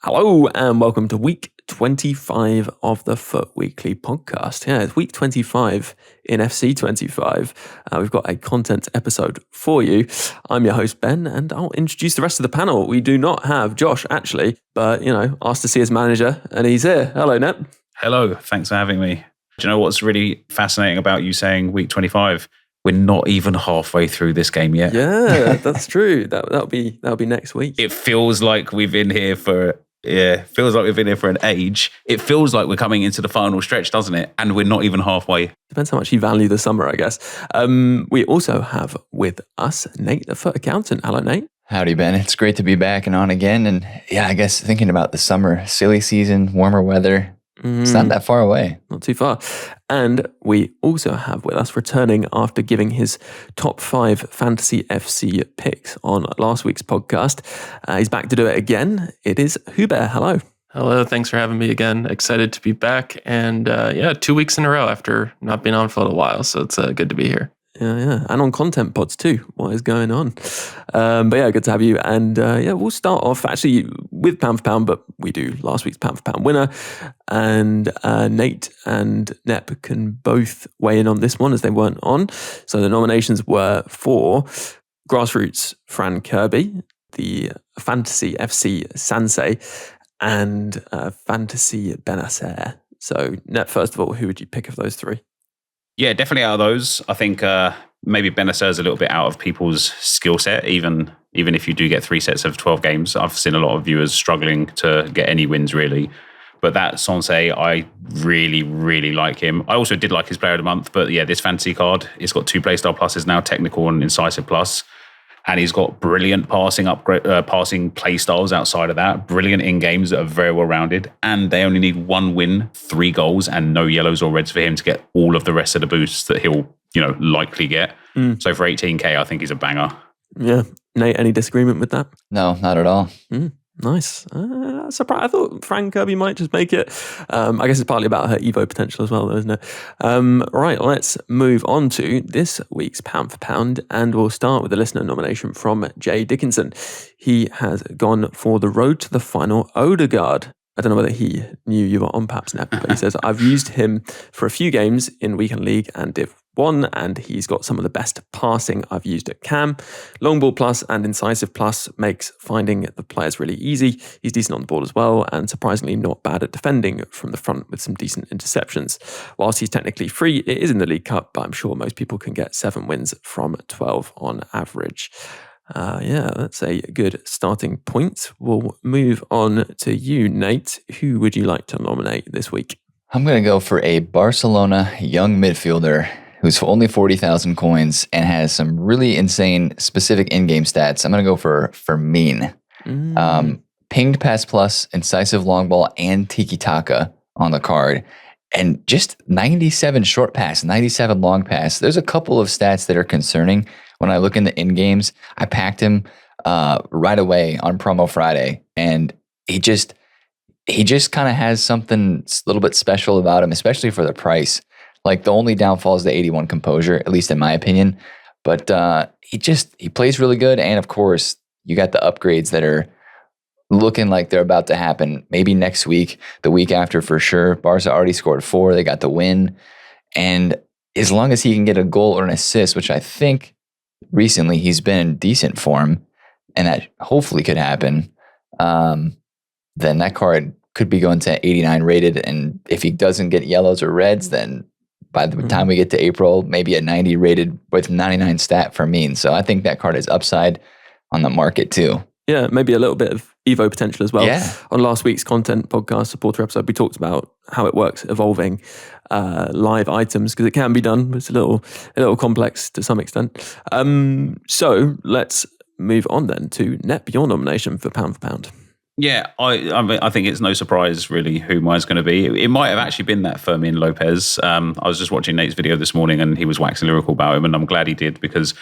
Hello and welcome to week 25 of the FUT Weekly podcast. Yeah, it's week 25 in 𝘵𝑆𝑐25. We've got a content episode for you. I'm your host, Ben, and I'll introduce the rest of the panel. We do not have Josh, actually, but, asked to see his manager, and he's here. Hello, Nep. Hello, thanks for having me. Do you know what's really fascinating about you saying week 25? We're not even halfway through this game yet. Yeah, that's true. That'll be next week. It feels like we've been here for... feels like we've been here for an age. It feels like we're coming into the final stretch, doesn't it? And we're not even halfway. Depends how much you value the summer, I guess. We also have with us Nate, the FUT Accountant. Hello, Nate. Howdy, Ben. It's great to be back and on again. And yeah, I guess thinking about the summer, silly season, warmer weather, it's not that far away. Not too far. And we also have with us, returning after giving his top 5 fantasy FC picks on last week's podcast. He's back to do it again. It is 𝘭𝑪𝘐𝗫. Hello. Hello. Thanks for having me again. Excited to be back. And 2 weeks in a row after not being on for a little while. So it's good to be here. Yeah. And on content pods too. What is going on? But yeah, good to have you. And we'll start off actually with pound for pound, but we do last week's pound for pound winner. And Nate and Nep can both weigh in on this one as they weren't on. So the nominations were for Grassroots Fran Kirby, the Fantasy FC Sansei, and Fantasy Benacer. So Nep, first of all, who would you pick of those three? Yeah, definitely out of those. I think maybe Benacer is a little bit out of people's skill set, even if you do get 3 sets of 12 games. I've seen a lot of viewers struggling to get any wins, really. But that Sansei, I really, really like him. I also did like his player of the month, but yeah, this fantasy card, it's got 2 playstyle pluses now, technical and incisive plus. And he's got brilliant passing playstyles outside of that, brilliant in-games that are very well-rounded, and they only need 1 win, 3 goals, and no yellows or reds for him to get all of the rest of the boosts that he'll, likely get. So for 18k, I think he's a banger. Yeah. Nate, any disagreement with that? No, not at all. Nice. Surprised. I thought Fran Kirby might just make it. I guess it's partly about her Evo potential as well, though, isn't it? Right, let's move on to this week's pound for pound, and we'll start with a listener nomination from Jay Dickinson. He has gone for the road to the final Odegaard. I don't know whether he knew you were on perhaps, Nep, but he says, I've used him for a few games in Weekend League and Div 1, and he's got some of the best passing I've used at Cam. Long ball plus and incisive plus makes finding the players really easy. He's decent on the ball as well, and surprisingly not bad at defending from the front with some decent interceptions. Whilst he's technically free, it is in the League Cup, but I'm sure most people can get 7 wins from 12 on average. That's a good starting point. We'll move on to you, Nate. Who would you like to nominate this week? I'm going to go for a Barcelona young midfielder who's for only 40,000 coins and has some really insane specific in-game stats. I'm going to go for Fermin. Pinged pass plus, incisive long ball, and tiki-taka on the card. And just 97 short pass, 97 long pass. There's a couple of stats that are concerning. When I look in the in-games, I packed him right away on promo Friday. And he just kind of has something a little bit special about him, especially for the price. Like, the only downfall is the 81 composure, at least in my opinion. But he plays really good. And of course, you got the upgrades that are looking like they're about to happen. Maybe next week, the week after for sure. Barca already scored 4. They got the win. And as long as he can get a goal or an assist, which I think recently he's been in decent form, and that hopefully could happen, then that card could be going to 89 rated. And if he doesn't get yellows or reds, then by the time we get to April, maybe a 90 rated with 99 stat for Fermin. So I think that card is upside on the market too. Yeah, maybe a little bit of Evo potential as well. Yeah. On last week's content podcast supporter episode, we talked about how it works, evolving live items, because it can be done. It's a little complex to some extent. So let's move on then to Nep, your nomination for pound. Yeah, I think it's no surprise really who mine's going to be. It might have actually been that Fermin Lopez. I was just watching Nate's video this morning and he was waxing lyrical about him, and I'm glad he did, because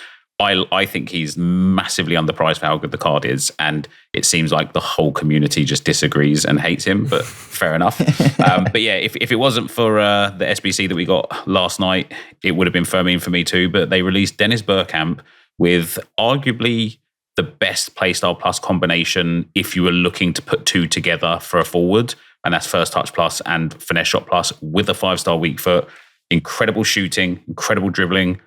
I think he's massively underpriced for how good the card is, and it seems like the whole community just disagrees and hates him, but fair enough. But yeah, if it wasn't for the SBC that we got last night, it would have been Fermin for me too, but they released Dennis Bergkamp with arguably the best playstyle plus combination if you were looking to put two together for a forward, and that's first touch plus and finesse shot plus with a 5-star weak foot. Incredible shooting, incredible dribbling,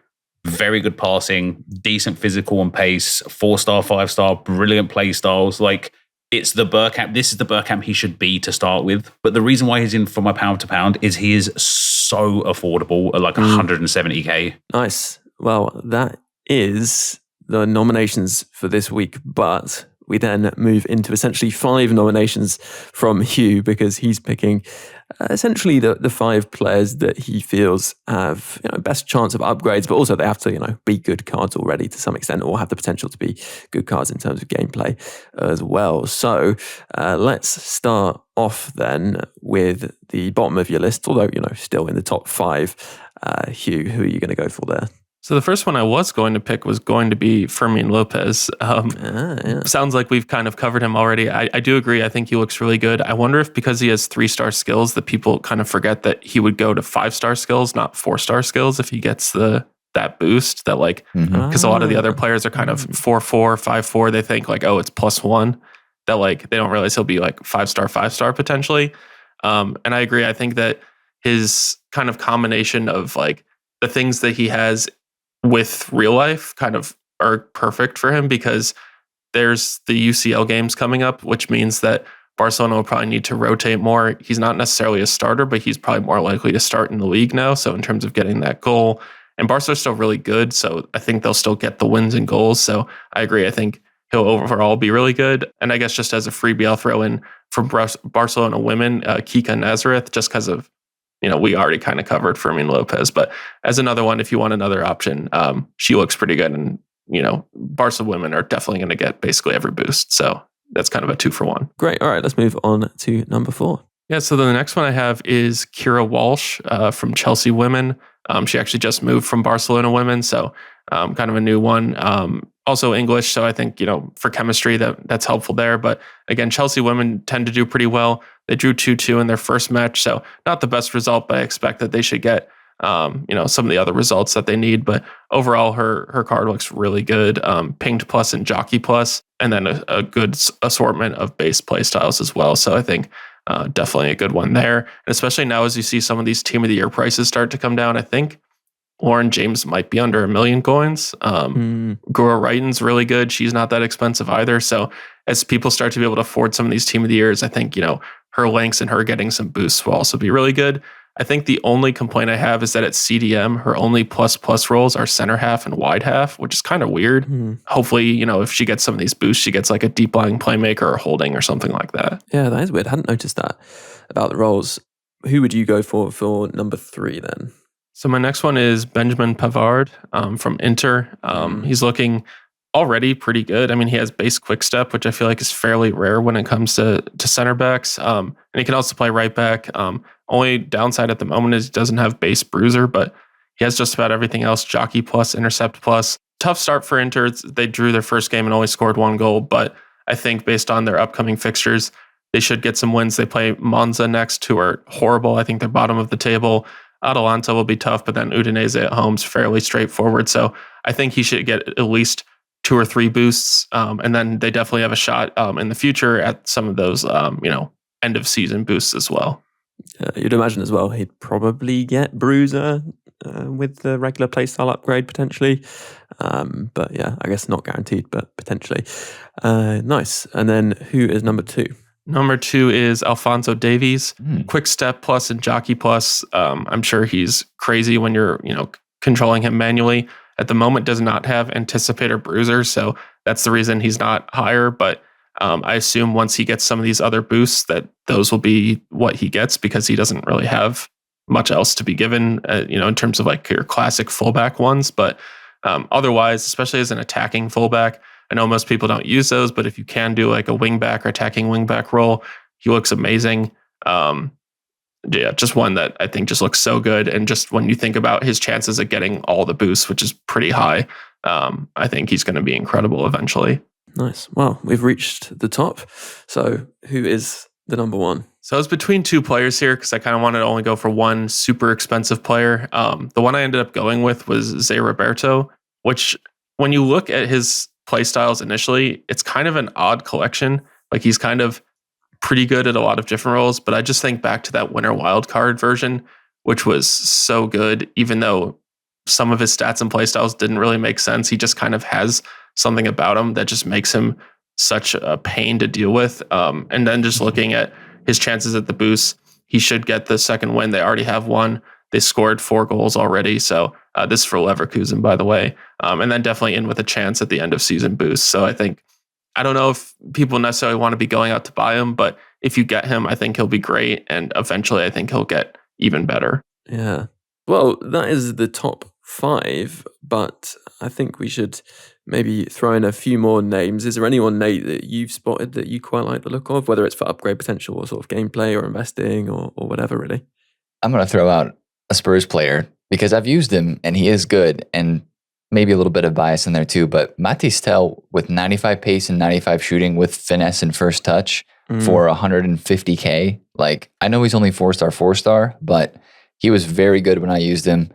very good passing, decent physical and pace, 4-star, 5-star, brilliant play styles. Like, it's the Bergkamp. This is the Bergkamp he should be to start with. But the reason why he's in for my pound to pound is he is so affordable at like 170k. Nice. Well, that is the nominations for this week, but we then move into essentially 5 nominations from Hugh, because he's picking essentially the 5 players that he feels have best chance of upgrades, but also they have to be good cards already to some extent, or have the potential to be good cards in terms of gameplay as well. So let's start off then with the bottom of your list, although still in the top 5. Hugh, who are you going to go for there? So the first one I was going to pick was going to be Fermin Lopez. Sounds like we've kind of covered him already. I do agree. I think he looks really good. I wonder if because he has 3-star skills that people kind of forget that he would go to 5-star skills, not 4-star skills, if he gets that boost. That because a lot of the other players are kind of 4-4, 5-4. They think like, oh, it's +1. That they don't realize he'll be like 5-star, 5-star potentially. And I agree. I think that his kind of combination of like the things that he has with real life kind of are perfect for him, because there's the UCL games coming up, which means that Barcelona will probably need to rotate more. He's not necessarily a starter, but he's probably more likely to start in the league now. So in terms of getting that goal, and Barca's still really good, so I think they'll still get the wins and goals. So I agree. I think he'll overall be really good. And I guess just as a freebie, I'll throw in from Barcelona women, Qiqi Nazareth, just because of we already kind of covered Fermin Lopez, but as another one, if you want another option, she looks pretty good. And, Barca women are definitely going to get basically every boost. So that's kind of a 2-for-1. Great. All right, let's move on to number 4. Yeah, so the next one I have is Keira Walsh from Chelsea women. She actually just moved from Barcelona women, so kind of a new one. Also English, so I think, for chemistry, that's helpful there. But again, Chelsea women tend to do pretty well. They drew 2-2 in their first match, so not the best result, but I expect that they should get, some of the other results that they need. But overall, her card looks really good. Pinged plus and jockey plus, and then a good assortment of base play styles as well. So I think definitely a good one there. And especially now as you see some of these team of the year prices start to come down, I think Lauren James might be under 1 million coins. 𝘬𝘠𝘬𝘦's really good. She's not that expensive either. So as people start to be able to afford some of these team of the years, I think, her links and her getting some boosts will also be really good. I think the only complaint I have is that at CDM, her only plus roles are center half and wide half, which is kind of weird. Hopefully, if she gets some of these boosts, she gets like a deep lying playmaker or holding or something like that. Yeah, that is weird. I hadn't noticed that about the roles. Who would you go for number 3 then? So my next one is Benjamin Pavard from Inter. He's looking already pretty good. I mean, he has base quick step, which I feel like is fairly rare when it comes to center backs. And he can also play right back. Only downside at the moment is he doesn't have base bruiser, but he has just about everything else. Jockey plus, intercept plus. Tough start for Inter. They drew their first game and only scored 1 goal, but I think based on their upcoming fixtures, they should get some wins. They play Monza next, who are horrible. I think they're bottom of the table. Atalanta will be tough, but then Udinese at home is fairly straightforward. So I think he should get at least 2 or 3 boosts. And then they definitely have a shot in the future at some of those, end of season boosts as well. You'd imagine as well he'd probably get bruiser with the regular playstyle upgrade potentially. But yeah, I guess not guaranteed, but potentially. Nice. And then who is number 2? Number 2 is Alphonso Davies, quick step plus and jockey plus. I'm sure he's crazy when you're, controlling him manually. At the moment, does not have anticipator bruiser, so that's the reason he's not higher. But I assume once he gets some of these other boosts, that those will be what he gets, because he doesn't really have much else to be given, in terms of like your classic fullback ones. But otherwise, especially as an attacking fullback, I know most people don't use those, but if you can do like a wingback or attacking wingback role, he looks amazing. Just one that I think just looks so good. And just when you think about his chances of getting all the boosts, which is pretty high, I think he's going to be incredible eventually. Nice. Well, we've reached the top. So who is the number 1? So I was between 2 players here because I kind of wanted to only go for one super expensive player. The one I ended up going with was Zé Roberto, which when you look at his playstyles initially, it's kind of an odd collection. Like he's kind of pretty good at a lot of different roles, but I just think back to that winter wildcard version, which was so good, even though some of his stats and playstyles didn't really make sense. He just kind of has something about him that just makes him such a pain to deal with. And then just looking at his chances at the boost, he should get the second win. They already have one. They scored 4 goals already. So this is for Leverkusen, by the way. And then definitely in with a chance at the end of season boost. So I don't know if people necessarily want to be going out to buy him, but if you get him, I think he'll be great. And eventually I think he'll get even better. Yeah. Well, that is the top 5, but I think we should maybe throw in a few more names. Is there anyone, Nate, that you've spotted that you quite like the look of, whether it's for upgrade potential or sort of gameplay or investing or whatever, really? I'm going to throw out a Spurs player because I've used him and he is good, and maybe a little bit of bias in there too, but Mathys Tel with 95 pace and 95 shooting with finesse and first touch for 150K. Like, I know he's only 4-star, but he was very good when I used him.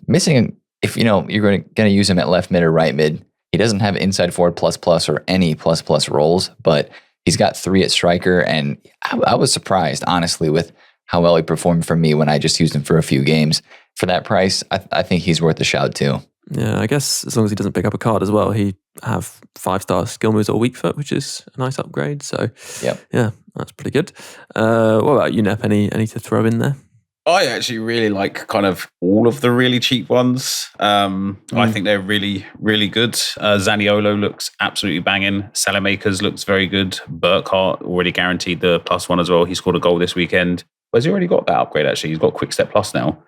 Missing, if you're going to use him at left mid or right mid, he doesn't have inside forward plus or any plus roles, but he's got 3 at striker, and I was surprised, honestly, with how well he performed for me when I just used him for a few games. For that price, I think he's worth a shout too. Yeah, I guess as long as he doesn't pick up a card as well, he have 5-star skill moves or weak foot, which is a nice upgrade. So yeah, that's pretty good. What about you, Nep? Any to throw in there? I actually really like kind of all of the really cheap ones. I think they're really, really good. Zaniolo looks absolutely banging. Salamakers looks very good. Bergkamp already guaranteed the +1 as well. He scored a goal this weekend. But has he already got that upgrade, actually? He's got Quick Step Plus now.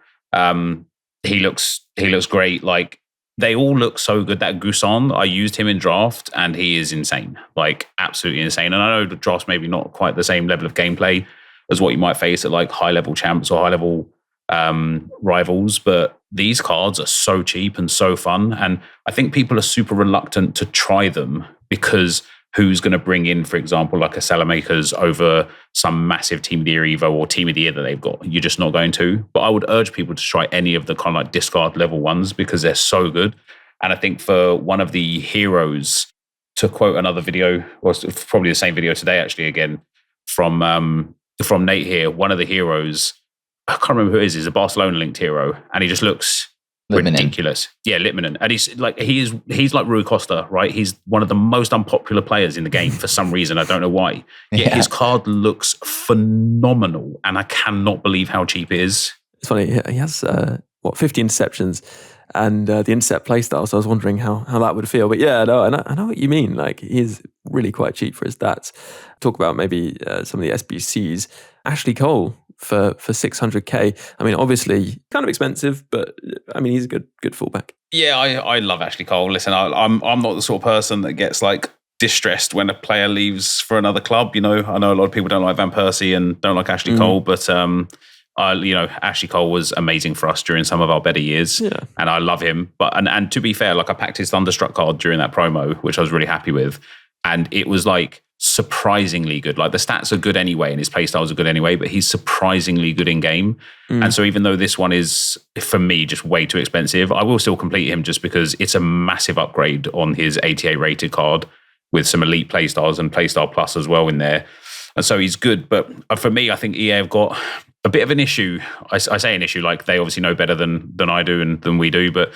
He looks great. Like, they all look so good. That Gusan, I used him in draft, and he is insane. Like, absolutely insane. And I know the draft's maybe not quite the same level of gameplay as what you might face at like high-level champs or high-level rivals, but these cards are so cheap and so fun. And I think people are super reluctant to try them because who's going to bring in, for example, like a Salamakers over some massive Team of the Year Evo or Team of the Year that they've got? You're just not going to. But I would urge people to try any of the kind of like discard level ones because they're so good. And I think for one of the heroes, to quote another video, or probably the same video today, actually, again, from Nate here, one of the heroes, I can't remember who it is, he's a Barcelona linked hero, and he just looks ridiculous. Yeah, Littmanen. And he's like Rui Costa, right? He's one of the most unpopular players in the game for some reason. I don't know why. Yet his card looks phenomenal, and I cannot believe how cheap it is. It's funny, he has 50 interceptions and the intercept playstyle, so I was wondering how that would feel. But yeah, no, I know what you mean. Like, he is really quite cheap for his stats. Talk about maybe some of the SBCs. Ashley Cole for 600K. I mean, obviously kind of expensive, but I mean, he's a good fullback. Yeah, I love Ashley Cole. Listen, I'm not the sort of person that gets like distressed when a player leaves for another club. I know a lot of people don't like Van Persie and don't like Ashley Cole, but Ashley Cole was amazing for us during some of our better years, and I love him. But and to be fair, like, I packed his Thunderstruck card during that promo, which I was really happy with, and it was like surprisingly good. Like, the stats are good anyway, and his playstyles are good anyway, but he's surprisingly good in game. And so even though this one is, for me, just way too expensive, I will still complete him just because it's a massive upgrade on his 88 rated card with some elite playstyles and playstyle plus as well in there. And so he's good. But for me, I think EA have got a bit of an issue. I say an issue, like, they obviously know better than I do and than we do, but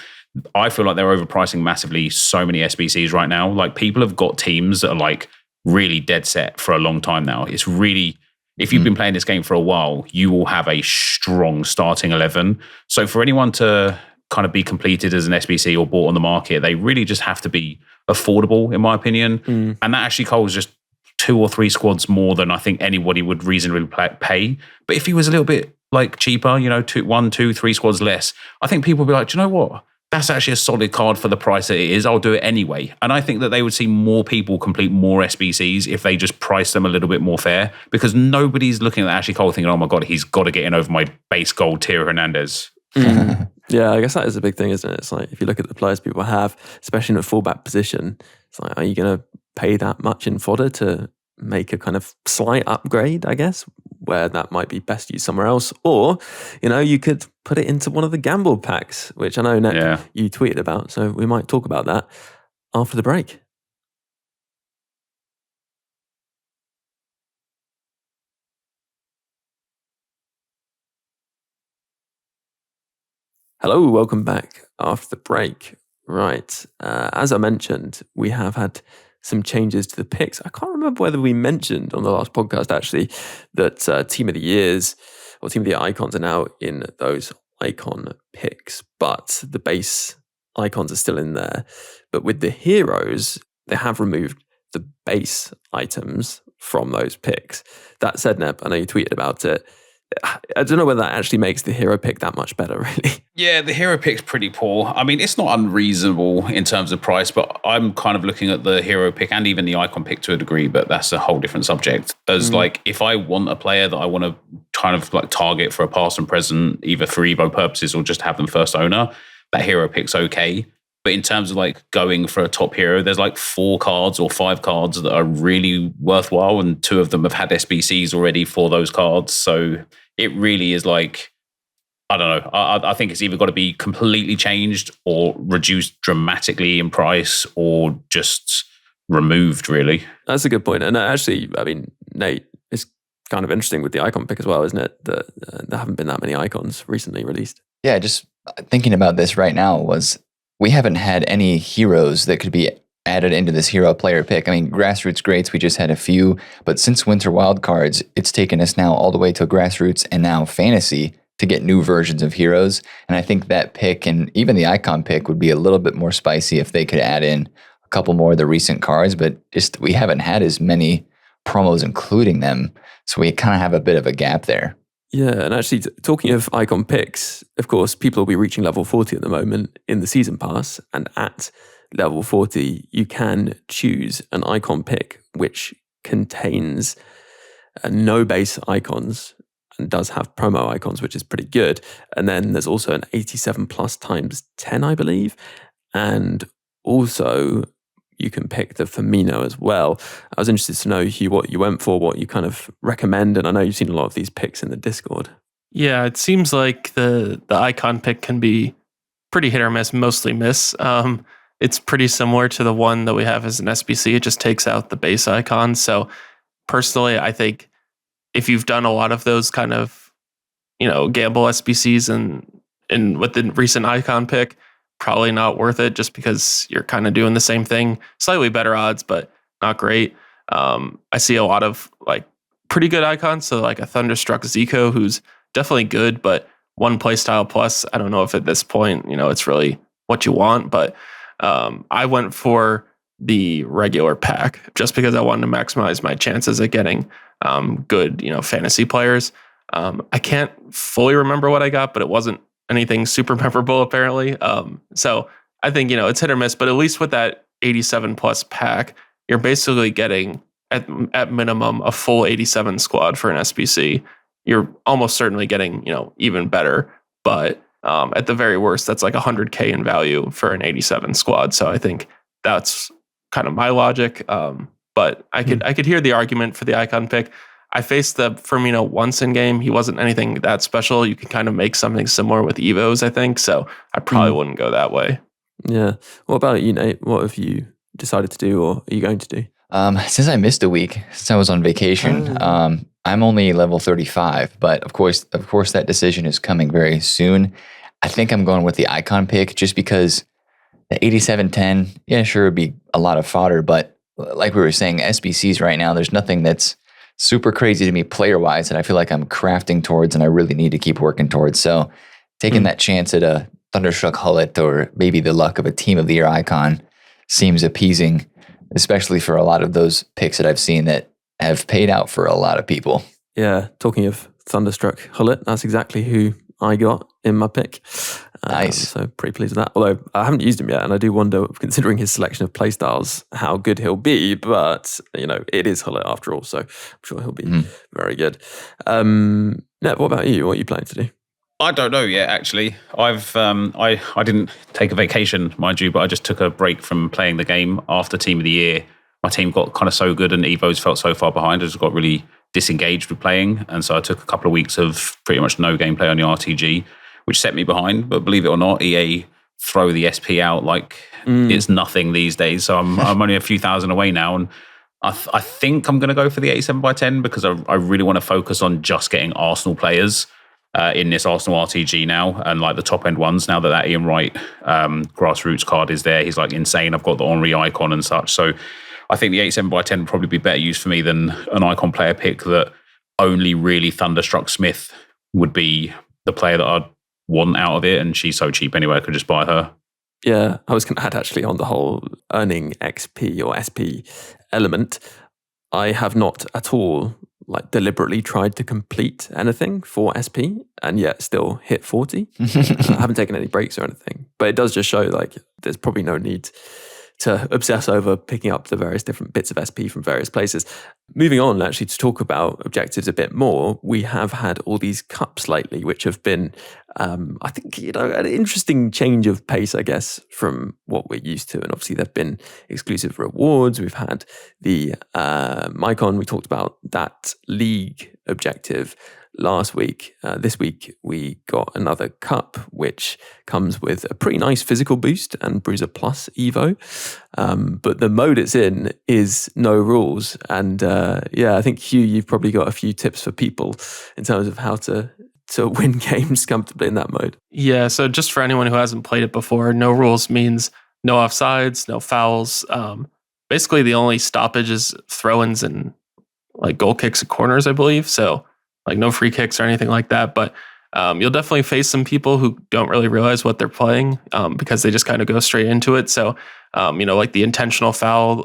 I feel like they're overpricing massively so many SBCs right now. Like, people have got teams that are like really dead set for a long time now. It's really, if you've been playing this game for a while, you will have a strong starting 11. So for anyone to kind of be completed as an SBC or bought on the market, they really just have to be affordable, in my opinion. And that Ashley Cole is just 2 or 3 squads more than I think anybody would reasonably pay. But if he was a little bit like cheaper, 1, 2, 3 squads less, I think people would be like, do you know what? That's actually a solid card for the price that it is. I'll do it anyway. And I think that they would see more people complete more SBCs if they just price them a little bit more fair, because nobody's looking at Ashley Cole thinking, oh my God, he's got to get in over my base gold 𝘬𝘂𝘠𝘂𝘠𝘂. Yeah, I guess that is a big thing, isn't it? It's like, if you look at the players people have, especially in a fullback position, it's like, are you going to pay that much in fodder to make a kind of slight upgrade, I guess, where that might be best used somewhere else? Or, you could put it into one of the gamble packs, which I know, Nick, you tweeted about, so we might talk about that. after the break. Hello, welcome back after the break. Right, as I mentioned, we have had some changes to the picks. I can't remember whether we mentioned on the last podcast, actually, that Team of the Years or Team of the Year icons are now in those icon picks, but the base icons are still in there. But with the heroes, they have removed the base items from those picks. That said, Neb, I know you tweeted about it. I don't know whether that actually makes the hero pick that much better, really. Yeah, the hero pick's pretty poor. I mean, it's not unreasonable in terms of price, but I'm kind of looking at the hero pick and even the icon pick to a degree, but that's a whole different subject. There's like, if I want a player that I want to kind of like target for a past and present, either for Evo purposes or just have them first owner, that hero pick's okay. But in terms of like going for a top hero, there's like 4 cards or 5 cards that are really worthwhile, and 2 of them have had SBCs already for those cards. So it really is like, I don't know. I think it's either got to be completely changed or reduced dramatically in price or just removed, really. That's a good point. And actually, I mean, Nate, it's kind of interesting with the icon pick as well, isn't it? That there haven't been that many icons recently released. Yeah, just thinking about this right now was we haven't had any heroes that could be added into this hero player pick. I mean, grassroots greats, we just had a few, but since Winter Wildcards, it's taken us now all the way to grassroots and now fantasy to get new versions of heroes. And I think that pick and even the icon pick would be a little bit more spicy if they could add in a couple more of the recent cards, but just we haven't had as many promos including them. So we kind of have a bit of a gap there. Yeah, and actually, talking of icon picks, of course, people will be reaching level 40 at the moment in the season pass, and at level 40, you can choose an icon pick which contains no base icons and does have promo icons, which is pretty good. And then there's also an 87 plus times 10, I believe. And also, you can pick the Fermin as well. I was interested to know, Hugh, what you went for, what you kind of recommend. And I know you've seen a lot of these picks in the Discord. Yeah, it seems like the icon pick can be pretty hit or miss, mostly miss. It's pretty similar to the one that we have as an SBC. It just takes out the base icon. So personally, I think if you've done a lot of those kind of, gamble SBCs and with the recent icon pick, probably not worth it just because you're kind of doing the same thing. Slightly better odds, but not great. I see a lot of like pretty good icons. So like a Thunderstruck 𝗪𝗀, who's definitely good, but 1 playstyle plus. I don't know if at this point, it's really what you want, but I went for the regular pack just because I wanted to maximize my chances at getting good, fantasy players. I can't fully remember what I got, but it wasn't anything super memorable apparently. So I think, it's hit or miss, but at least with that 87 plus pack, you're basically getting at minimum a full 87 squad for an SBC. You're almost certainly getting, even better, but at the very worst, that's like 100K in value for an 87 squad. So I think that's kind of my logic. But I could hear the argument for the icon pick. I faced the Fermin once in game. He wasn't anything that special. You can kind of make something similar with Evos, I think. So I probably wouldn't go that way. Yeah. What about you, Nate? What have you decided to do, or are you going to do? Since I missed a week, since I was on vacation, I'm only level 35, but of course that decision is coming very soon. I think I'm going with the icon pick just because the 87-10, yeah, sure, it'd be a lot of fodder, but like we were saying, SBCs right now, there's nothing that's super crazy to me player-wise that I feel like I'm crafting towards and I really need to keep working towards. So taking that chance at a Thunderstruck 𝗪𝗪 or maybe the luck of a Team of the Year icon seems appeasing, especially for a lot of those picks that I've seen that have paid out for a lot of people. Yeah, talking of Thunderstruck 𝗪𝗪, that's exactly who I got in my pick. Nice. So pretty pleased with that. Although I haven't used him yet, and I do wonder, considering his selection of playstyles, how good he'll be. But, it is 𝗪𝗪 after all, so I'm sure he'll be very good. Neb, what about you? What are you planning to do? I don't know yet, actually. I didn't take a vacation, mind you, but I just took a break from playing the game after Team of the Year. My team got kind of so good and Evos felt so far behind. I just got really disengaged with playing. And so I took a couple of weeks of pretty much no gameplay on the RTG, which set me behind. But believe it or not, EA throw the SP out like it's nothing these days. So I'm only a few thousand away now, and I think I'm going to go for the 87x10 because I really want to focus on just getting Arsenal players in this Arsenal RTG now, and like the top end ones. Now that Ian Wright grassroots card is there, he's like insane. I've got the Henry icon and such. So I think the 87x10 would probably be better used for me than an icon player pick that only really Thunderstruck Smith would be the player that I'd want out of it, and she's so cheap anyway, I could just buy her. Yeah, I was going to add actually on the whole earning XP or SP element. I have not at all like deliberately tried to complete anything for SP and yet still hit 40. I haven't taken any breaks or anything, but it does just show like there's probably no need to obsess over picking up the various different bits of SP from various places. Moving on, actually, to talk about objectives a bit more, we have had all these cups lately, which have been, I think, an interesting change of pace, I guess, from what we're used to. And obviously, there have been exclusive rewards. We've had the Mycon. We talked about that league objective last week. This week, we got another cup, which comes with a pretty nice physical boost and Bruiser Plus Evo. But the mode it's in is no rules. And I think, Hugh, you've probably got a few tips for people in terms of how to win games comfortably in that mode. Yeah, so just for anyone who hasn't played it before, no rules means no offsides, no fouls. Basically, the only stoppage is throw-ins and like goal kicks and corners, I believe. So like no free kicks or anything like that. But you'll definitely face some people who don't really realize what they're playing because they just kind of go straight into it. So, like the intentional foul,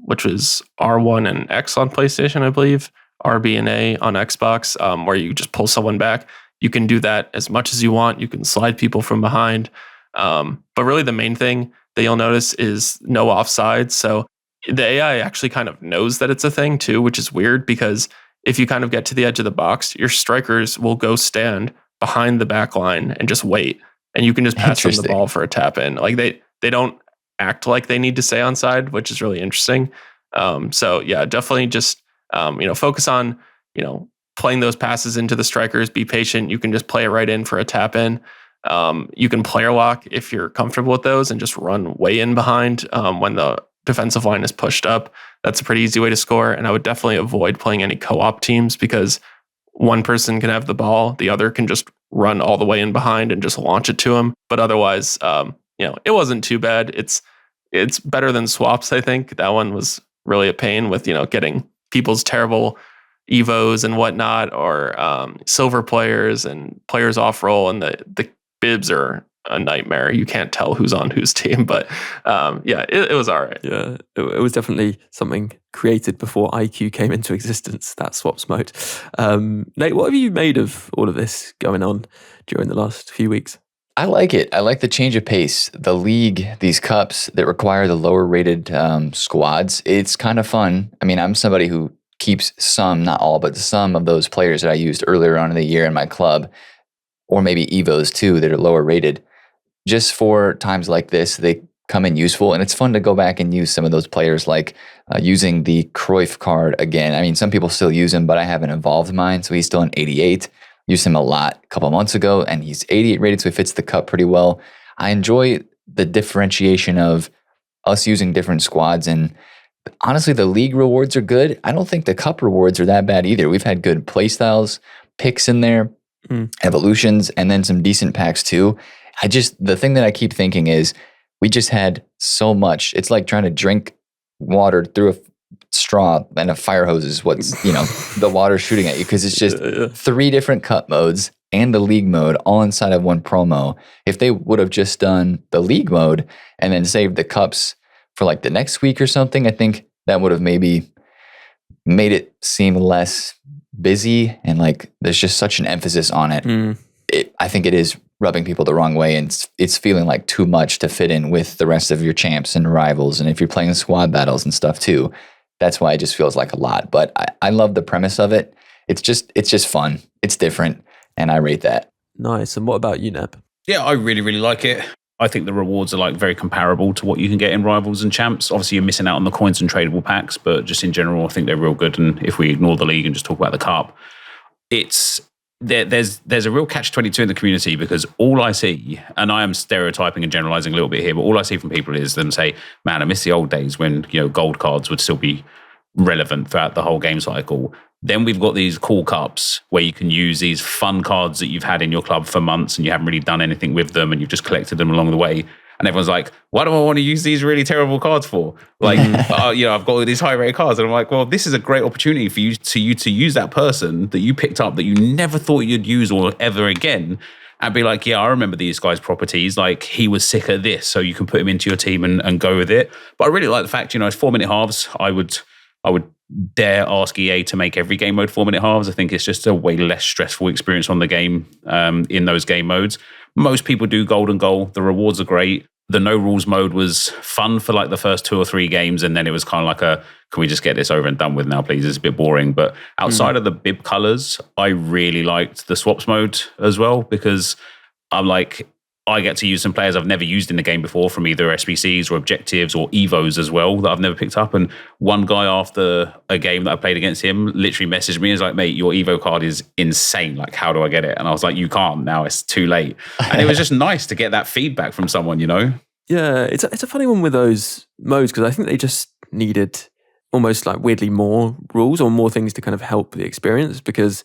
which was R1 and X on PlayStation, I believe, RB and A on Xbox, where you just pull someone back. You can do that as much as you want. You can slide people from behind. But really the main thing that you'll notice is no offsides. So the AI actually kind of knows that it's a thing too, which is weird because if you kind of get to the edge of the box, your strikers will go stand behind the back line and just wait. And you can just pass them the ball for a tap in. Like they don't act like they need to stay onside, which is really interesting. So yeah, definitely just, focus on, playing those passes into the strikers, be patient. You can just play it right in for a tap in. You can player lock if you're comfortable with those and just run way in behind when the defensive line is pushed up. That's a pretty easy way to score. And I would definitely avoid playing any co-op teams because one person can have the ball, the other can just run all the way in behind and just launch it to him. But otherwise, it wasn't too bad. It's better than swaps, I think. That one was really a pain with, getting people's terrible Evos and whatnot, or silver players and players off roll, and the bibs are a nightmare. You can't tell who's on whose team, but it was all right. Yeah, it was definitely something created before IQ came into existence, that swaps mode. Nate, what have you made of all of this going on during the last few weeks? I like it. I like the change of pace. The league, these cups that require the lower rated squads, it's kind of fun. I mean, I'm somebody who keeps some, not all, but some of those players that I used earlier on in the year in my club, or maybe Evos too, that are lower rated. Just for times like this, they come in useful, and it's fun to go back and use some of those players, like using the Cruyff card again. I mean, some people still use him, but I haven't evolved mine, so he's still an 88. Used him a lot a couple months ago, and he's 88 rated, so he fits the cup pretty well. I enjoy the differentiation of us using different squads, and honestly, the league rewards are good. I don't think the cup rewards are that bad either. We've had good playstyles, picks in there, evolutions, and then some decent packs too. The thing that I keep thinking is we just had so much. It's like trying to drink water through a straw and a fire hose is what's, the water shooting at you, because it's just 3 different cup modes and the league mode all inside of one promo. If they would have just done the league mode and then saved the cups for like the next week or something, I think that would have maybe made it seem less busy, and like there's just such an emphasis on it. I think it is rubbing people the wrong way, and it's feeling like too much to fit in with the rest of your champs and rivals. And if you're playing squad battles and stuff too, that's why it just feels like a lot. But I love the premise of it. It's just fun. It's different, and I rate that. Nice. And what about you, Neb? Yeah, I really, really like it. I think the rewards are like very comparable to what you can get in Rivals and Champs. Obviously, you're missing out on the coins and tradable packs, but just in general, I think they're real good. And if we ignore the league and just talk about the cup, it's there's a real catch-22 in the community, because all I see, and I am stereotyping and generalizing a little bit here, but all I see from people is them say, man, I miss the old days when, gold cards would still be relevant throughout the whole game cycle. Then we've got these cool cups where you can use these fun cards that you've had in your club for months and you haven't really done anything with them and you've just collected them along the way. And everyone's like, what do I want to use these really terrible cards for? Like, I've got all these high-rated cards. And I'm like, well, this is a great opportunity for you to use that person that you picked up that you never thought you'd use or ever again, and be like, yeah, I remember these guys' properties. Like, he was sick at this, so you can put him into your team and go with it. But I really like the fact, it's 4-minute halves. I would dare ask EA to make every game mode 4-minute halves. I think it's just a way less stressful experience on the game in those game modes. Most people do gold and goal. The rewards are great. The no rules mode was fun for like the first 2 or 3 games, and then it was kind of like can we just get this over and done with now, please? It's a bit boring. But outside of the bib colors, I really liked the swaps mode as well, because I'm like, I get to use some players I've never used in the game before from either SBCs or objectives or Evos as well that I've never picked up. And one guy after a game that I played against him literally messaged me and was like, mate, your Evo card is insane. Like, how do I get it? And I was like, you can't now. It's too late. And it was just nice to get that feedback from someone, Yeah, it's a funny one with those modes, because I think they just needed almost like weirdly more rules or more things to kind of help the experience, because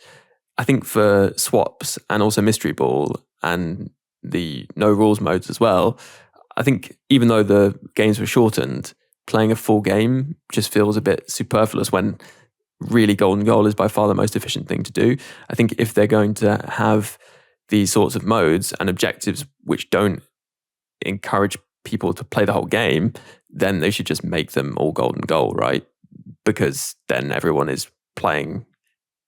I think for swaps and also mystery ball and the no rules modes as well, I think even though the games were shortened, playing a full game just feels a bit superfluous when really golden goal is by far the most efficient thing to do. I think if they're going to have these sorts of modes and objectives which don't encourage people to play the whole game, then they should just make them all golden goal, right? Because then everyone is playing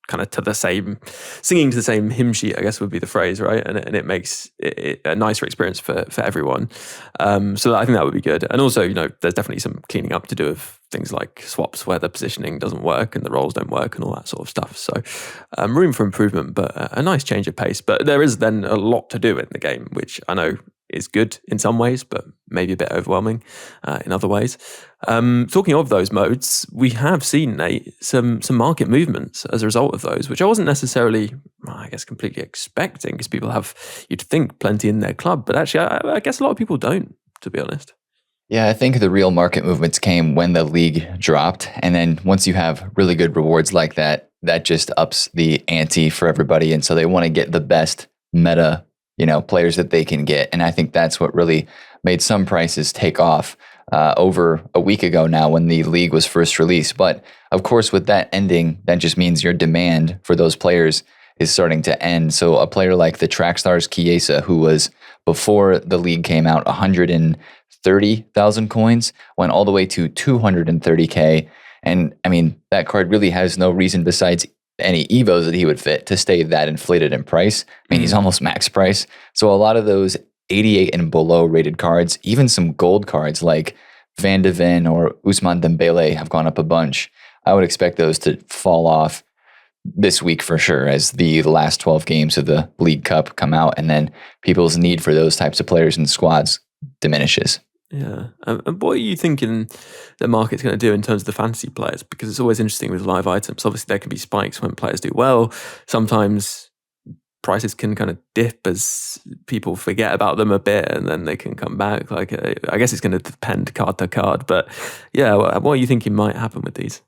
kind of singing to the same hymn sheet, I guess would be the phrase, right? And it makes it a nicer experience for everyone. So I think that would be good. And also, there's definitely some cleaning up to do of things like swaps where the positioning doesn't work and the roles don't work and all that sort of stuff. So room for improvement, but a nice change of pace. But there is then a lot to do in the game, which I know is good in some ways, but maybe a bit overwhelming in other ways. Talking of those modes, we have seen, Nate, some market movements as a result of those, which I wasn't necessarily, I guess, completely expecting, because people have, you'd think, plenty in their club, but actually I guess a lot of people don't, to be honest. Yeah, I think the real market movements came when the league dropped. And then once you have really good rewards like that, that just ups the ante for everybody. And so they want to get the best meta players that they can get. And I think that's what really made some prices take off over a week ago now when the league was first released. But of course, with that ending, that just means your demand for those players is starting to end. So a player like the Trackstar's 𝘬𝘃, who was, before the league came out, 130,000 coins, went all the way to 230K. And I mean, that card really has no reason besides any Evos that he would fit to stay that inflated in price. I mean, he's almost max price. So a lot of those 88 and below rated cards, even some gold cards like Van de Ven or Ousmane Dembélé have gone up a bunch. I would expect those to fall off this week for sure, as the last 12 games of the League Cup come out, and then people's need for those types of players in squads diminishes. Yeah. And what are you thinking the market's going to do in terms of the fantasy players? Because it's always interesting with live items. Obviously, there can be spikes when players do well. Sometimes prices can kind of dip as people forget about them a bit, and then they can come back. Like, I guess it's going to depend card to card. But yeah, what are you thinking might happen with these?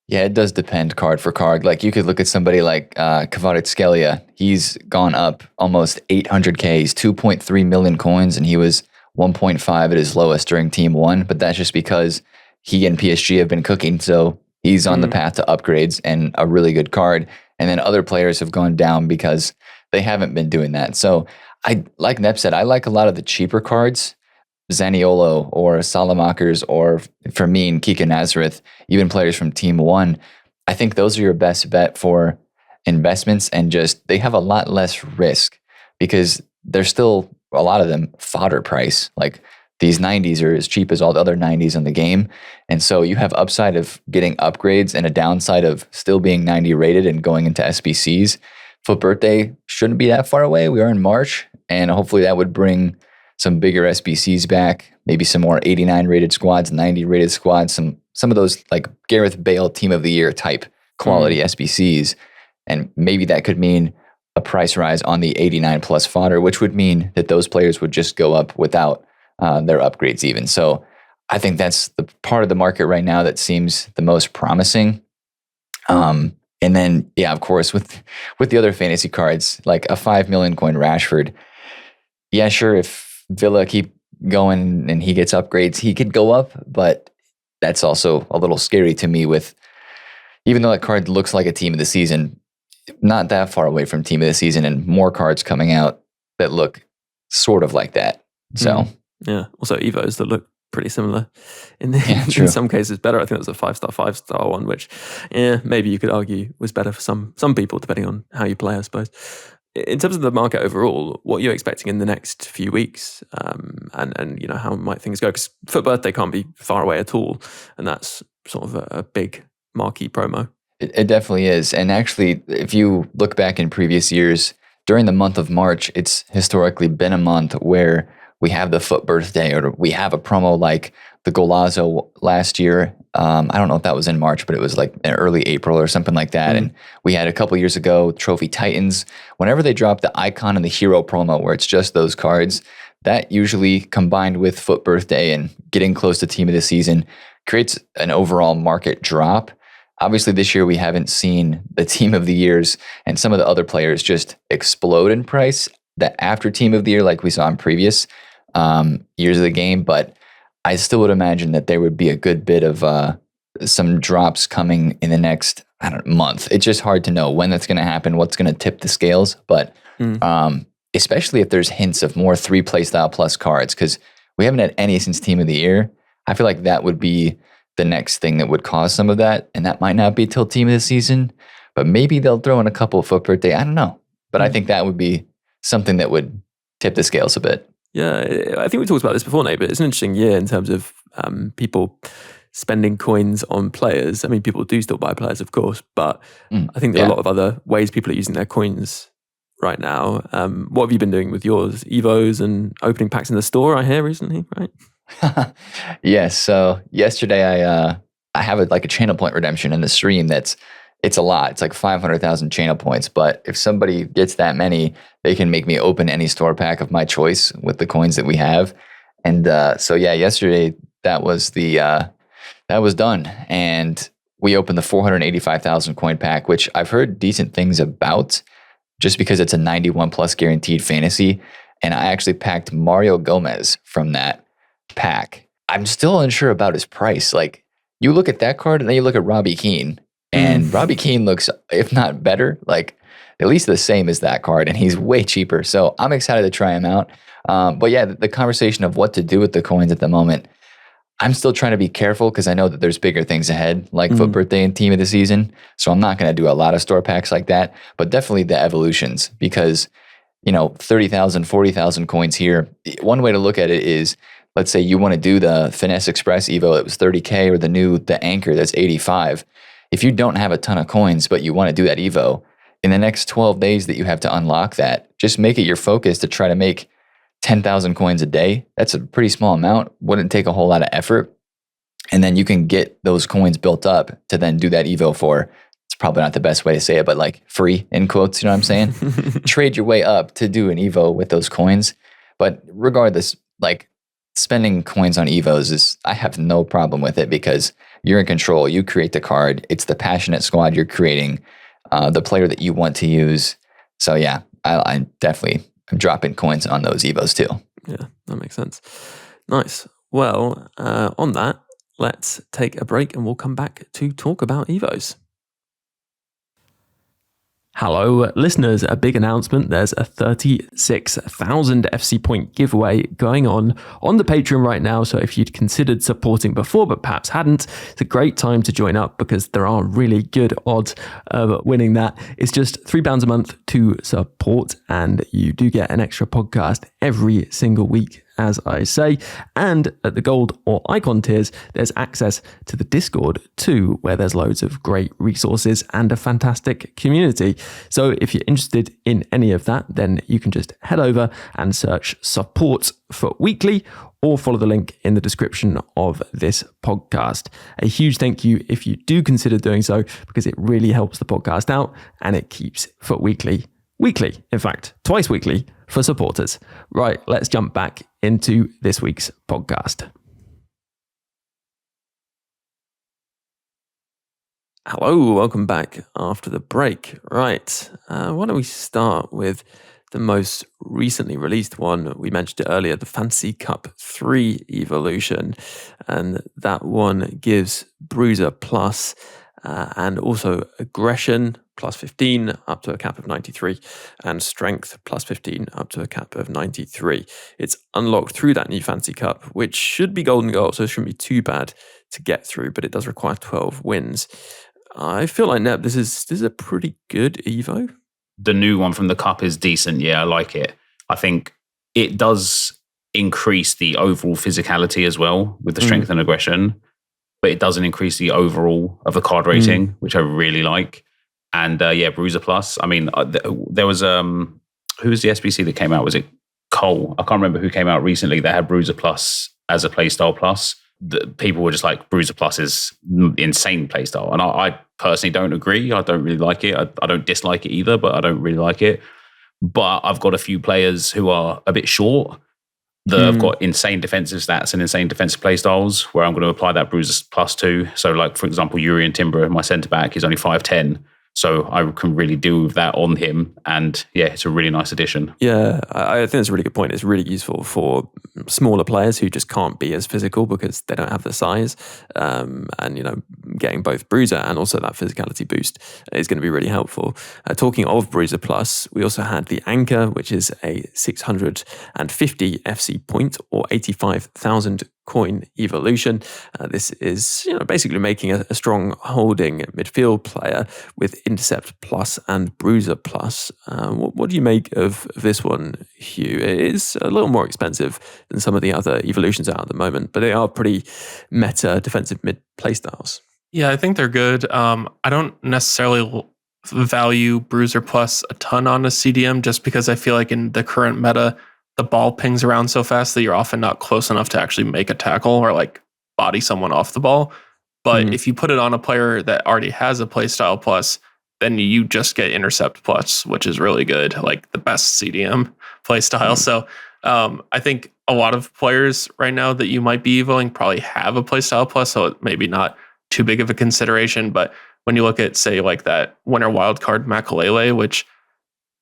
Yeah, it does depend card for card. Like, you could look at somebody like 𝘵𝗫𝗀𝗃. He's gone up almost 800K. He's 2.3 million coins, and he was 1.5 at his lowest during Team 1, but that's just because he and PSG have been cooking, so he's on the path to upgrades and a really good card. And then other players have gone down because they haven't been doing that. So like Nep said, I like a lot of the cheaper cards, Zaniolo or Salamakers or Fermin, Kika Nazareth, even players from Team 1. I think those are your best bet for investments, and just they have a lot less risk because they're still, a lot of them, fodder price. Like, these 90s are as cheap as all the other 90s in the game. And so you have upside of getting upgrades and a downside of still being 90 rated and going into SBCs. FUT Birthday shouldn't be that far away. We are in March, and hopefully that would bring some bigger SBCs back, maybe some more 89 rated squads, 90 rated squads, some of those like 𝘬𝘃𝗏𝗀 Team of the Year type quality SBCs. And maybe that could mean a price rise on the 89 plus fodder, which would mean that those players would just go up without their upgrades even. So I think that's the part of the market right now that seems the most promising. And then, yeah, of course, with the other fantasy cards, like a 5 million coin Rashford, yeah, sure, if Villa keep going and he gets upgrades, he could go up, but that's also a little scary to me with, even though that card looks like a team of the season, not that far away from team of the season, and more cards coming out that look sort of like that. So yeah, also Evos that look pretty similar in some cases better. I think it was a 5-star one, which maybe you could argue was better for some people, depending on how you play, I suppose. In terms of the market overall, what are you expecting in the next few weeks, and you know, how might things go? Because FUT Birthday can't be far away at all, and that's sort of a big marquee promo. It definitely is. And actually, if you look back in previous years, during the month of March, it's historically been a month where we have the FUT Birthday, or we have a promo like the Golazo last year. I don't know if that was in March, but it was like in early April or something like that. And we had a couple years ago, Trophy Titans. Whenever they drop the icon and the hero promo, where it's just those cards, that usually combined with FUT Birthday and getting close to team of the season creates an overall market drop. Obviously, this year we haven't seen the team of the years and some of the other players just explode in price that after team of the year, like we saw in previous years of the game. But I still would imagine that there would be a good bit of some drops coming in the next month. It's just hard to know when that's going to happen, what's going to tip the scales. But especially if there's hints of more 3 playstyle plus cards, because we haven't had any since team of the year. I feel like that would be the next thing that would cause some of that. And that might not be till team of the season, but maybe they'll throw in a couple of FUT Birthday. I don't know. But I think that would be something that would tip the scales a bit. Yeah, I think we talked about this before, Nate, but it's an interesting year in terms of people spending coins on players. I mean, people do still buy players, of course, but I think there are a lot of other ways people are using their coins right now. What have you been doing with yours? Evos and opening packs in the store, I hear, recently, right? Yes. So yesterday I have a channel point redemption in the stream it's a lot. It's like 500,000 channel points. But if somebody gets that many, they can make me open any store pack of my choice with the coins that we have. And so yeah, yesterday that was done. And we opened the 485,000 coin pack, which I've heard decent things about just because it's a 91 plus guaranteed fantasy. And I actually packed Mario Gomez from that pack. I'm still unsure about his price. Like, you look at that card and then you look at Robbie Keane, and Robbie Keane looks, if not better, like at least the same as that card, and he's way cheaper. So I'm excited to try him out. But yeah, the conversation of what to do with the coins at the moment, I'm still trying to be careful because I know that there's bigger things ahead, like FUT Birthday and team of the season. So I'm not going to do a lot of store packs like that, but definitely the evolutions, because 30,000, 40,000 coins here. One way to look at it is, let's say you want to do the Finesse Express Evo that was 30K, or the Anchor that's 85. If you don't have a ton of coins, but you want to do that Evo, in the next 12 days that you have to unlock that, just make it your focus to try to make 10,000 coins a day. That's a pretty small amount. Wouldn't take a whole lot of effort. And then you can get those coins built up to then do that Evo for, it's probably not the best way to say it, but like free in quotes, you know what I'm saying? Trade your way up to do an Evo with those coins. But regardless, like, spending coins on Evos I have no problem with it, because you're in control. You create the card. It's the passionate squad you're creating, the player that you want to use. So yeah, I definitely am dropping coins on those Evos too. Yeah, that makes sense. Nice. Well, on that, let's take a break and we'll come back to talk about Evos. Hello, listeners. A big announcement. There's a 36,000 FC point giveaway going on the Patreon right now. So if you'd considered supporting before, but perhaps hadn't, it's a great time to join up, because there are really good odds of winning that. It's just £3 a month to support, and you do get an extra podcast every single week, as I say. And at the gold or icon tiers, there's access to the Discord too, where there's loads of great resources and a fantastic community. So if you're interested in any of that, then you can just head over and search Support FUT Weekly, or follow the link in the description of this podcast. A huge thank you if you do consider doing so, because it really helps the podcast out and it keeps FUT Weekly weekly, in fact, twice weekly for supporters. Right, let's jump back into this week's podcast. Hello, welcome back after the break. Right, why don't we start with the most recently released one? We mentioned it earlier, the Fantasy Cup 3 evolution, and that one gives Bruiser Plus and also Aggression plus 15 up to a cap of 93 and Strength plus 15 up to a cap of 93. It's unlocked through that new Fantasy Cup, which should be golden goal, so it shouldn't be too bad to get through, but it does require 12 wins. I feel like, Nep, this is a pretty good Evo. The new one from the Cup is decent. Yeah, I like it. I think it does increase the overall physicality as well with the strength and aggression, but it doesn't increase the overall of the card rating, which I really like. And Bruiser Plus. I mean, there was who was the SBC that came out? Was it Cole? I can't remember who came out recently that had Bruiser Plus as a playstyle plus. The people were just like, Bruiser Plus is insane playstyle, and I personally don't agree. I don't really like it. I don't dislike it either, but I don't really like it. But I've got a few players who are a bit short that have got insane defensive stats and insane defensive playstyles where I'm going to apply that Bruiser Plus to. So, like for example, Urian-Timber, my centre back, is only 5'10". So I can really do with that on him. And yeah, it's a really nice addition. Yeah, I think that's a really good point. It's really useful for smaller players who just can't be as physical because they don't have the size. And, getting both Bruiser and also that physicality boost is going to be really helpful. Talking of Bruiser Plus, we also had the Anchor, which is a 650 FC point or 85,000 coin evolution. This is basically making a strong holding midfield player with Intercept Plus and Bruiser Plus. What do you make of this one, Hugh? It is a little more expensive than some of the other evolutions out at the moment, but they are pretty meta defensive mid playstyles. Yeah, I think they're good. I don't necessarily value Bruiser Plus a ton on a CDM just because I feel like in the current meta, the ball pings around so fast that you're often not close enough to actually make a tackle or like body someone off the ball. But if you put it on a player that already has a playstyle plus, then you just get Intercept Plus, which is really good, like the best CDM playstyle. So I think a lot of players right now that you might be evoing probably have a playstyle plus, so it maybe not too big of a consideration. But when you look at, say, like that winter wildcard 𝘵𝗀𝘀𝘀, which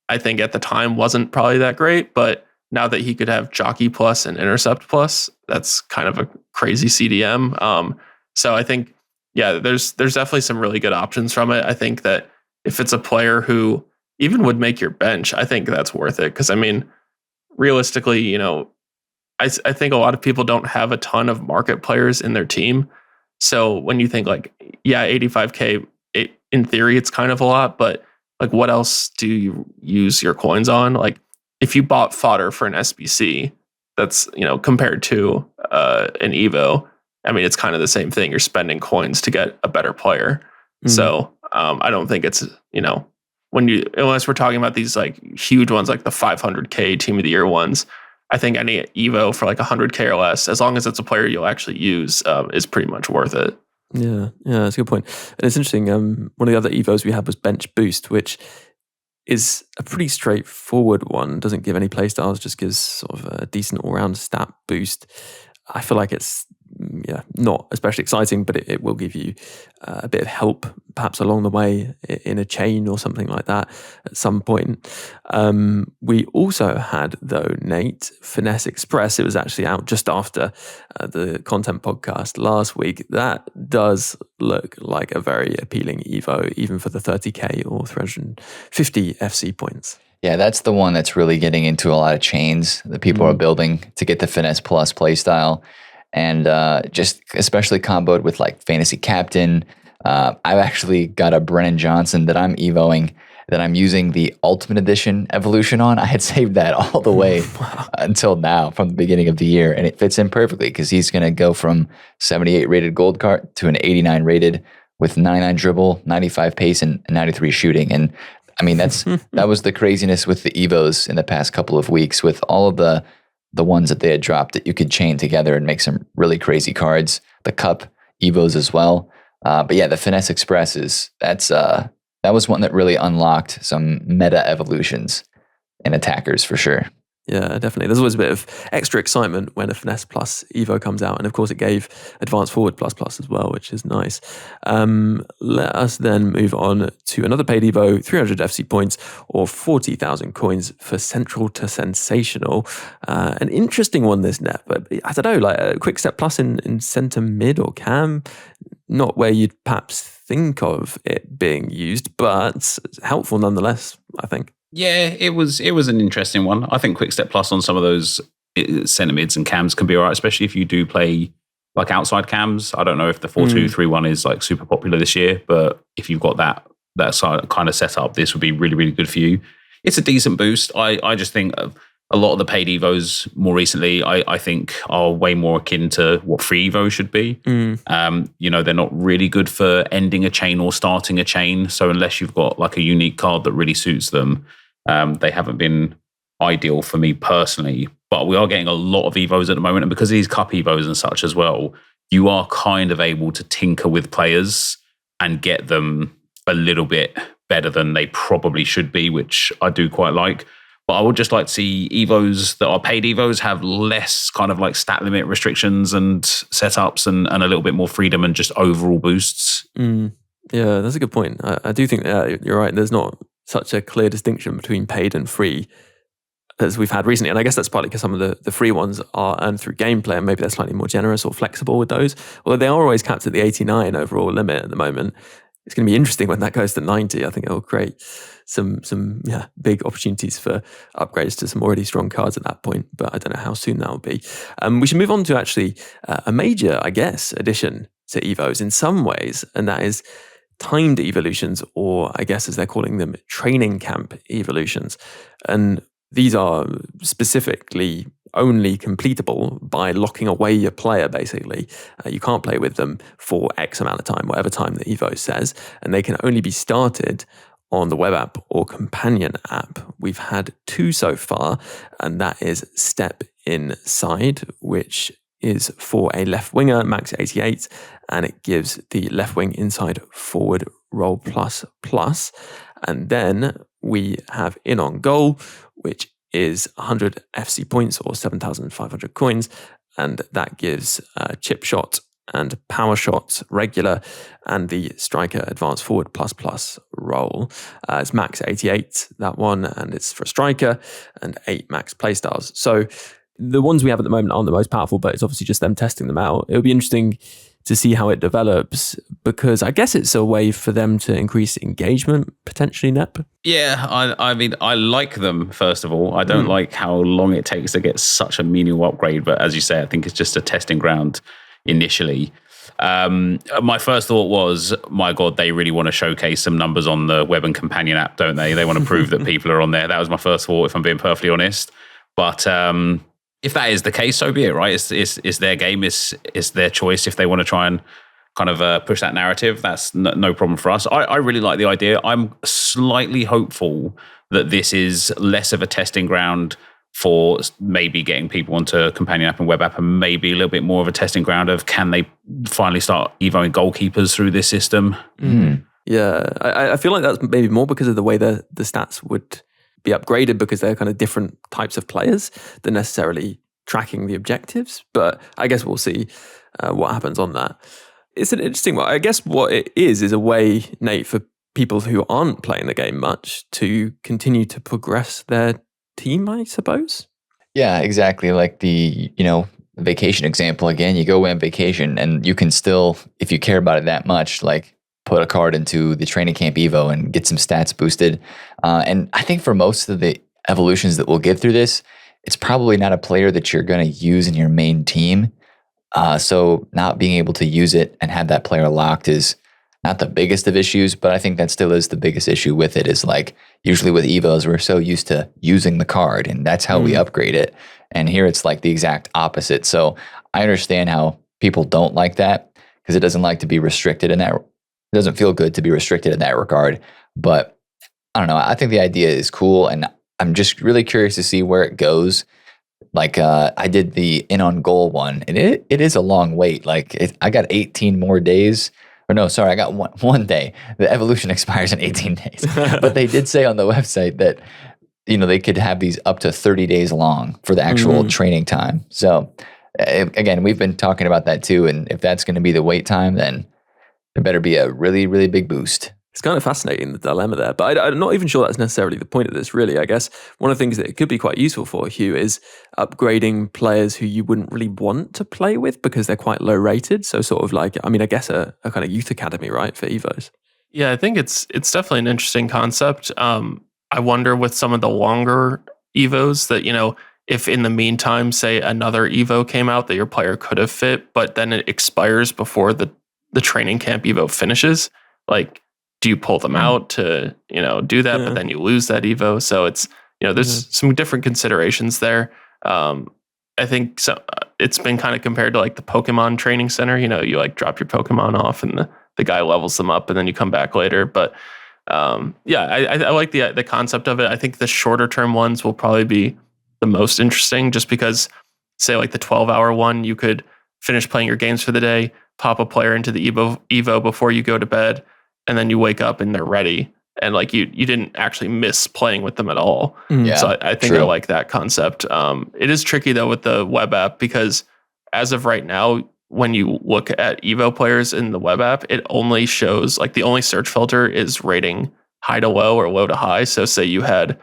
I think at the time wasn't probably that great, but now that he could have Jockey Plus and Intercept Plus, that's kind of a crazy CDM. So I think, yeah, there's definitely some really good options from it. I think that if it's a player who even would make your bench, I think that's worth it. Because, I mean, realistically, I think a lot of people don't have a ton of market players in their team. So when you think like, yeah, 85K, in theory, it's kind of a lot, but like what else do you use your coins on? Like if you bought fodder for an SBC, that's, compared to an Evo, I mean, it's kind of the same thing. You're spending coins to get a better player. So I don't think it's, unless we're talking about these like huge ones, like the 500K team of the year ones, I think any Evo for like 100K or less, as long as it's a player you'll actually use, is pretty much worth it. Yeah, that's a good point. And it's interesting, one of the other Evos we had was Bench Boost, which is a pretty straightforward one. Doesn't give any playstyles, just gives sort of a decent all-round stat boost. I feel like it's not especially exciting, but it will give you a bit of help perhaps along the way in a chain or something like that at some point. We also had, though, Nate, Finesse Express. It was actually out just after the content podcast last week. That does look like a very appealing Evo, even for the 30K or 350 FC points. Yeah, that's the one that's really getting into a lot of chains that people are building to get the Finesse Plus playstyle. And just especially comboed with like Fantasy Captain. I've actually got a Brennan Johnson that I'm evoing that I'm using the Ultimate Edition evolution on. I had saved that all the way until now from the beginning of the year. And it fits in perfectly because he's going to go from 78 rated gold card to an 89 rated with 99 dribble, 95 pace, and 93 shooting. And I mean, that was the craziness with the Evos in the past couple of weeks with all of the ones that they had dropped that you could chain together and make some really crazy cards. The Cup Evos as well. But yeah, the Finesse Express that's that was one that really unlocked some meta evolutions in attackers for sure. Yeah, definitely. There's always a bit of extra excitement when a Finesse Plus Evo comes out. And of course, it gave Advanced Forward Plus Plus as well, which is nice. Let us then move on to another paid Evo, 300 FC points or 40,000 coins for Central to Sensational. An interesting one, this net, but I don't know, like a Quick Step Plus in centre mid or cam, not where you'd perhaps think of it being used, but helpful nonetheless, I think. Yeah, it was an interesting one. I think Quick Step Plus on some of those centre mids and cams can be all right, especially if you do play like outside cams. I don't know if the 4-2-3-1 is like super popular this year, but if you've got that side kind of setup, this would be really, really good for you. It's a decent boost. I just think a lot of the paid Evos more recently, I think are way more akin to what free Evos should be. They're not really good for ending a chain or starting a chain. So unless you've got like a unique card that really suits them, they haven't been ideal for me personally. But we are getting a lot of Evos at the moment. And because of these cup Evos and such as well, you are kind of able to tinker with players and get them a little bit better than they probably should be, which I do quite like. But I would just like to see Evos that are paid Evos have less kind of like stat limit restrictions and setups and a little bit more freedom and just overall boosts. Yeah, that's a good point. I do think you're right. There's not such a clear distinction between paid and free as we've had recently. And I guess that's partly because some of the free ones are earned through gameplay and maybe they're slightly more generous or flexible with those. Although they are always capped at the 89 overall limit at the moment. It's going to be interesting when that goes to 90. I think it will create some big opportunities for upgrades to some already strong cards at that point, but I don't know how soon that will be. We should move on to actually a major, I guess, addition to Evos in some ways, and that is timed evolutions, or I guess as they're calling them, training camp evolutions. And these are specifically only completable by locking away your player, basically. You can't play with them for X amount of time, whatever time the Evo says, and they can only be started on the web app or companion app. We've had 2 so far, and that is Step Inside, which is for a left winger, max 88, and it gives the left wing inside forward roll plus. And then we have In on Goal, which is 100 FC points or 7,500 coins, and that gives chip shot and power shot regular and the striker advanced forward plus roll. It's max 88, that one, and it's for a striker, and 8 max playstyles. So the ones we have at the moment aren't the most powerful, but it's obviously just them testing them out. It'll be interesting to see how it develops, because I guess it's a way for them to increase engagement, potentially, Nep. Yeah, I mean, I like them, first of all. I don't like how long it takes to get such a menial upgrade, but as you say, I think it's just a testing ground initially. My first thought was, my God, they really want to showcase some numbers on the web and companion app, don't they? They want to prove that people are on there. That was my first thought, if I'm being perfectly honest. But if that is the case, so be it, right? It's their game, it's their choice. If they want to try and kind of push that narrative, that's no problem for us. I really like the idea. I'm slightly hopeful that this is less of a testing ground for maybe getting people onto companion app and web app, and maybe a little bit more of a testing ground of, can they finally start evoing goalkeepers through this system? Yeah, I feel like that's maybe more because of the way the stats would be upgraded, because they're kind of different types of players than necessarily tracking the objectives. But I guess we'll see what happens on that. It's an interesting one. I guess what it is a way, Nate, for people who aren't playing the game much to continue to progress their team, I suppose. Yeah, exactly. Like the, vacation example again, you go away on vacation and you can still, if you care about it that much, like put a card into the training camp Evo and get some stats boosted. And I think for most of the evolutions that we'll get through this, it's probably not a player that you're going to use in your main team. So not being able to use it and have that player locked is not the biggest of issues, but I think that still is the biggest issue with it. Is like, usually with Evos, we're so used to using the card and that's how we upgrade it. And here it's like the exact opposite. So I understand how people don't like that, because it doesn't like to be restricted in that. It doesn't feel good to be restricted in that regard. But I don't know. I think the idea is cool, and I'm just really curious to see where it goes. Like I did the In on Goal one, and it is a long wait. Like I got 18 more days Or no, sorry, I got one day. The evolution expires in 18 days. But they did say on the website that, they could have these up to 30 days long for the actual training time. So again, we've been talking about that too. And if that's going to be the wait time, then it better be a really, really big boost. It's kind of fascinating, the dilemma there, but I'm not even sure that's necessarily the point of this, really. I guess one of the things that it could be quite useful for, Hugh, is upgrading players who you wouldn't really want to play with because they're quite low rated. So sort of like, I guess a kind of youth academy, right, for Evos. Yeah, I think it's definitely an interesting concept. I wonder with some of the longer Evos that, if in the meantime, say another Evo came out that your player could have fit, but then it expires before the training camp Evo finishes, like, do you pull them out to, do that, but then you lose that Evo? So it's, there's some different considerations there. I think so. It's been kind of compared to like the Pokemon training center, you like drop your Pokemon off and the guy levels them up and then you come back later. But I like the concept of it. I think the shorter term ones will probably be the most interesting just because say like the 12-hour one, you could finish playing your games for the day, pop a player into the Evo before you go to bed, and then you wake up and they're ready. And like you didn't actually miss playing with them at all. Yeah, so I think I like that concept. It is tricky though with the web app because as of right now, when you look at Evo players in the web app, it only shows like the only search filter is rating high to low or low to high. So say you had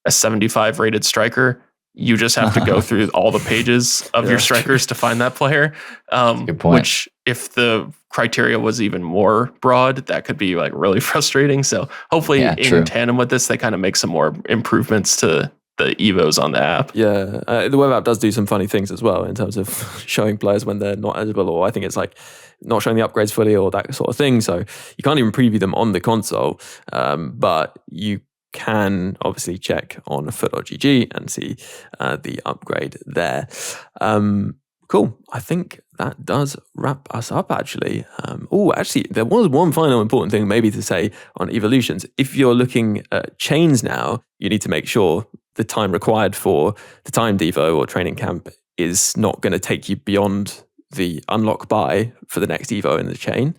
a 75 rated striker, you just have to go through all the pages of your strikers to find that player. Good point. Which if the criteria was even more broad, that could be like really frustrating. So hopefully in tandem with this, they kind of make some more improvements to the Evos on the app. Yeah, the web app does do some funny things as well in terms of showing players when they're not eligible, or I think it's like not showing the upgrades fully or that sort of thing. So you can't even preview them on the console, but you can obviously check on FUT.gg and see the upgrade there. Cool. I think that does wrap us up, actually. Actually, there was one final important thing maybe to say on evolutions. If you're looking at chains now, you need to make sure the time required for the timed Evo or training camp is not going to take you beyond the unlock buy for the next Evo in the chain.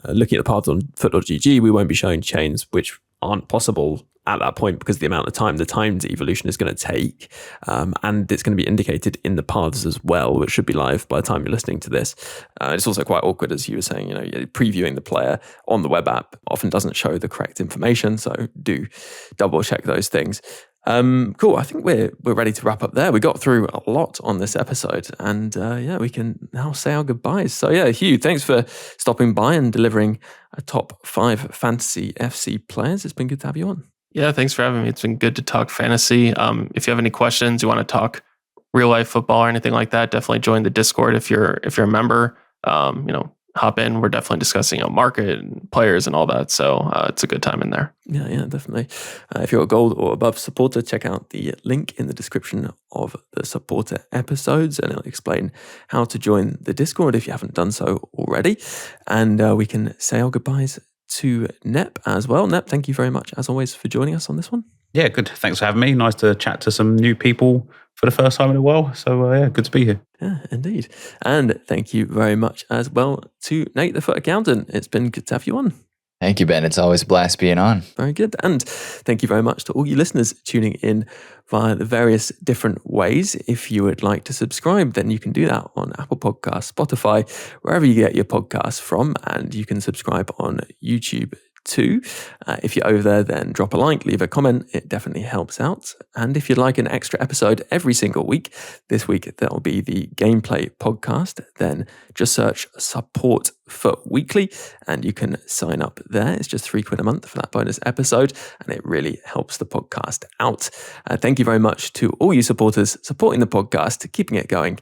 Looking at the paths on FUT.gg, we won't be showing chains which aren't possible at that point because of the amount of time the timed evolution is going to take. And it's going to be indicated in the paths as well, which should be live by the time you're listening to this. It's also quite awkward, as you were saying, previewing the player on the web app often doesn't show the correct information. So do double check those things. Cool. I think we're ready to wrap up there. We got through a lot on this episode and we can now say our goodbyes. So Hugh, thanks for stopping by and delivering a top 5 fantasy FC players. It's been good to have you on. Yeah, thanks for having me. It's been good to talk fantasy. If you have any questions, you want to talk real life football or anything like that, definitely join the Discord if you're a member. Hop in. We're definitely discussing market and players and all that. So it's a good time in there. Yeah, definitely. If you're a gold or above supporter, check out the link in the description of the supporter episodes and it'll explain how to join the Discord if you haven't done so already. And we can say our goodbyes to Nep as well. Nep, thank you very much as always for joining us on this one. Yeah, good. Thanks for having me. Nice to chat to some new people for the first time in a while. So good to be here. Yeah, indeed. And thank you very much as well to Nate, the FUT Accountant. It's been good to have you on. Thank you, Ben. It's always a blast being on. Very good. And thank you very much to all you listeners tuning in via the various different ways. If you would like to subscribe, then you can do that on Apple Podcasts, Spotify, wherever you get your podcasts from. And you can subscribe on YouTube too. If you're over there, then drop a like, leave a comment. It definitely helps out. And if you'd like an extra episode every single week, this week that'll be the gameplay podcast, then just search Support FUT Weekly and you can sign up there. It's just £3 a month for that bonus episode and it really helps the podcast out. Thank you very much to all you supporters supporting the podcast, keeping it going,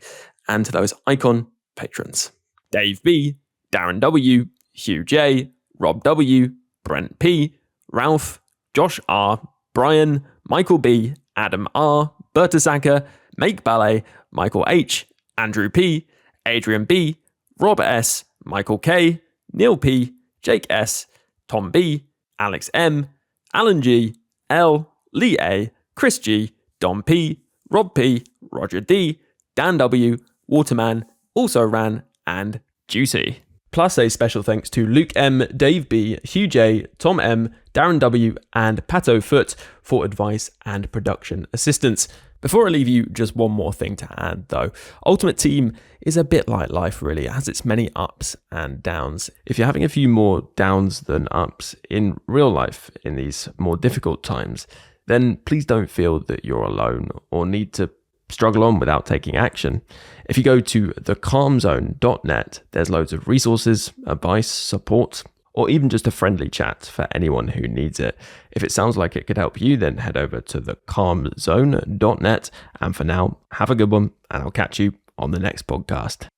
and to those icon patrons. Dave B, Darren W, Hugh J, Rob W, Brent P, Ralph, Josh R, Brian, Michael B, Adam R, Berta Zaka, Make Ballet, Michael H, Andrew P, Adrian B, Rob S, Michael K, Neil P, Jake S, Tom B, Alex M, Alan G, L, Lee A, Chris G, Dom P, Rob P, Roger D, Dan W, Waterman, Also Ran, and 𝘵𝘀𝘬𝘰. Plus a special thanks to Luke M, Dave B, Hugh J, Tom M, Darren W, and Pato Foot for advice and production assistance. Before I leave you, just one more thing to add though. Ultimate Team is a bit like life really. It has its many ups and downs. If you're having a few more downs than ups in real life in these more difficult times, then please don't feel that you're alone or need to struggle on without taking action. If you go to thecalmzone.net, there's loads of resources, advice, support, or even just a friendly chat for anyone who needs it. If it sounds like it could help you, then head over to thecalmzone.net. And for now, have a good one, and I'll catch you on the next podcast.